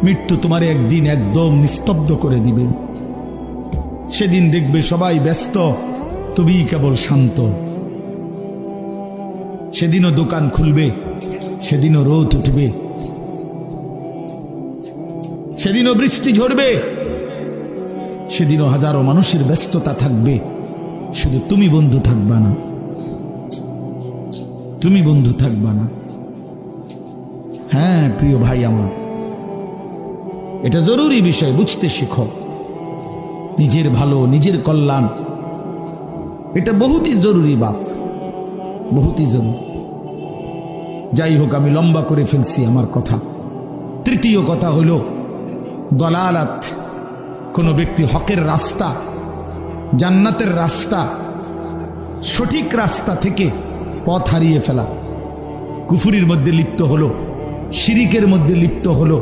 মৃত্যু তোমারে একদিন একদম নিস্তব্ধ করে দিবে। সেদিন দেখবে সবাই ব্যস্ত, তুমি কেবল শান্ত। সেদিনও দোকান খুলবে, সেদিনও রোদ উঠবে, সেদিনও বৃষ্টি ঝরবে, সেদিনও হাজারো মানুষের ব্যস্ততা থাকবে, শুধু তুমি বন্ধু থাকবা না, তুমি বন্ধু থাকবা না। হ্যাঁ প্রিয় ভাই আমার, এটা জরুরি বিষয়, বুঝতে শিখো। নিজের ভালো, নিজের কল্যাণ, এটা বহুতই জরুরি বাপ, বহুতই জরুরি। যাই হোক, আমি লম্বা করে ফেলছি আমার কথা। তৃতীয় কথা হলো দলালাত, কোন ব্যক্তি হকের রাস্তা, জান্নাতের রাস্তা, সঠিক রাস্তা থেকে পথ হারিয়ে ফেলা, কুফরির মধ্যে লিপ্ত হলো, শিরিকের মধ্যে লিপ্ত হলো,